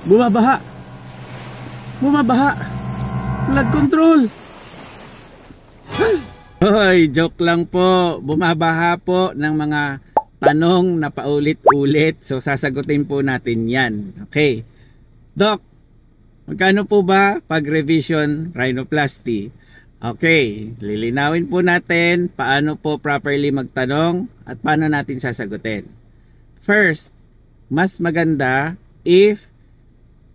Bumabaha. Bumabaha. Flood control. Hoy, joke lang po. Bumabaha po ng mga tanong na paulit-ulit. So sasagutin po natin yan. Okay. Doc, magkano po ba pag revision rhinoplasty? Okay, lilinawin po natin paano po properly magtanong at paano natin sasagutin. First, mas maganda if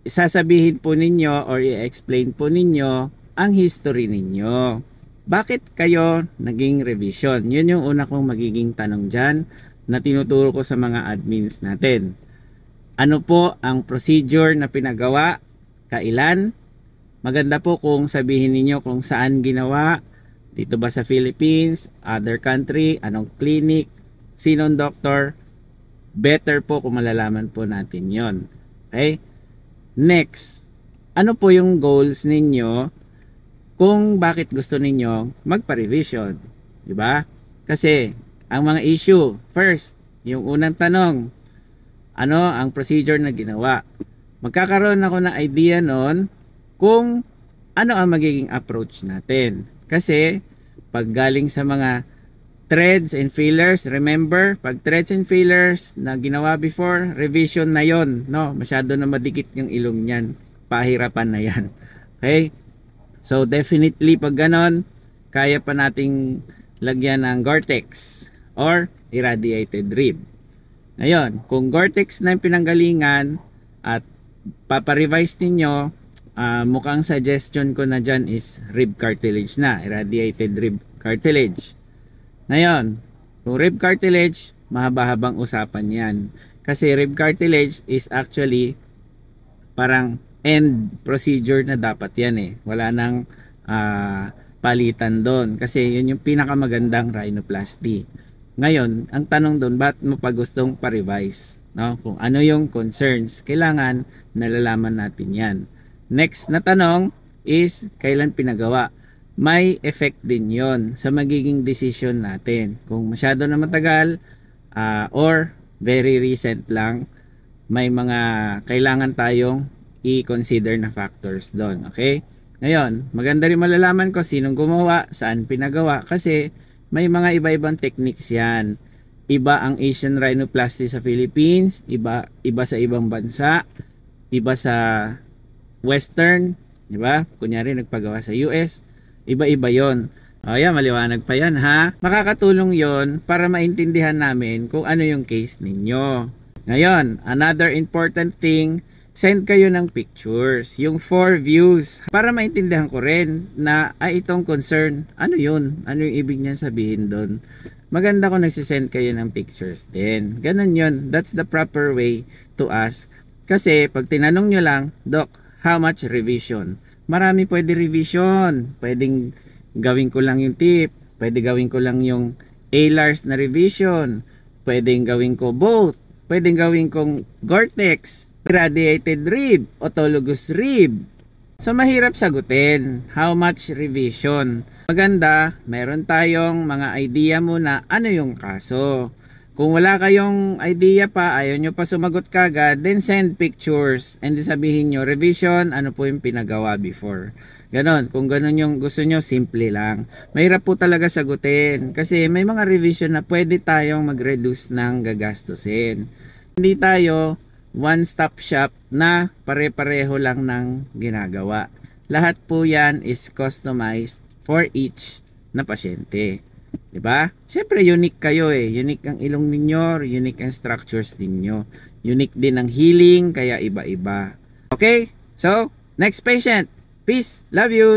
sasabihin po ninyo or i-explain po ninyo ang history ninyo. Bakit kayo naging revision? Yun yung una kong magiging tanong dyan na tinuturo ko sa mga admins natin. Ano po ang procedure na pinagawa? Kailan? Maganda po kung sabihin ninyo kung saan ginawa. Dito ba sa Philippines? Other country? Anong clinic? Sinong doctor? Better po kung malalaman po natin yon. Okay? Next, ano po yung goals ninyo kung bakit gusto ninyo magpa-revision? Diba? Kasi ang mga issue, first, yung unang tanong, ano ang procedure na ginawa? Magkakaroon ako ng idea nun kung ano ang magiging approach natin. Kasi pag galing sa mga threads and fillers, remember, pag threads and fillers na ginawa before, revision na yon, no? Masyado na madikit yung ilong niyan. Pahirapan na yan. Okay? So definitely pag ganon, kaya pa nating lagyan ng Gore-Tex or irradiated rib. Ngayon, kung Gore-Tex na yung pinanggalingan at paparevise ninyo, mukhang suggestion ko na dyan is rib cartilage na, irradiated rib cartilage. Ngayon, kung rib cartilage, mahaba-habang usapan yan. Kasi rib cartilage is actually parang end procedure na dapat yan eh. Wala nang palitan doon. Kasi yun yung pinakamagandang rhinoplasty. Ngayon, ang tanong doon, ba't mo pa gustong pa-revise? No? Kung ano yung concerns, kailangan nalalaman natin yan. Next na tanong is, kailan pinagawa? May effect din yon sa magiging decision natin. Kung masyado na matagal or very recent lang, may mga kailangan tayong i-consider na factors doon. Okay? Ngayon, maganda rin malalaman ko sinong gumawa, saan pinagawa, kasi may mga iba-ibang techniques yan. Iba ang Asian rhinoplasty sa Philippines, iba sa ibang bansa, iba sa Western, di ba? Kunyari nagpagawa sa US, iba-iba yon. O yan, maliwanag pa yan ha. Makakatulong yon para maintindihan namin kung ano yung case ninyo. Ngayon, another important thing, send kayo ng pictures, yung 4 views, para maintindihan ko rin na itong concern, ano yun? Ano yung ibig niya sabihin doon? Maganda kung nagsisend kayo ng pictures din. Ganun yun. That's the proper way to ask. Kasi pag tinanong nyo lang, Doc, how much revision? Marami pwede revision. Pwedeng gawin ko lang yung tip. Pwede gawin ko lang yung A-Lars na revision. Pwedeng gawin ko both. Pwedeng gawin kong Gore-Tex, irradiated rib, autologous rib. So mahirap sagutin, how much revision? Maganda, meron tayong mga idea muna ano yung kaso. Kung wala kayong idea pa, ayaw nyo pa sumagot kagad, then send pictures and sabihin nyo, revision, ano po yung pinagawa before. Ganon, kung ganon yung gusto nyo, simple lang. Mahirap po talaga sagutin kasi may mga revision na pwede tayong mag-reduce ng gagastusin. Hindi tayo one-stop shop na pare-pareho lang ng ginagawa. Lahat po yan is customized for each na pasyente. Diba? Siyempre unique kayo eh. Unique ang ilong ninyo, unique ang structures ninyo. Unique din ang healing, kaya iba-iba. Okay? So, next patient. Peace. Love you.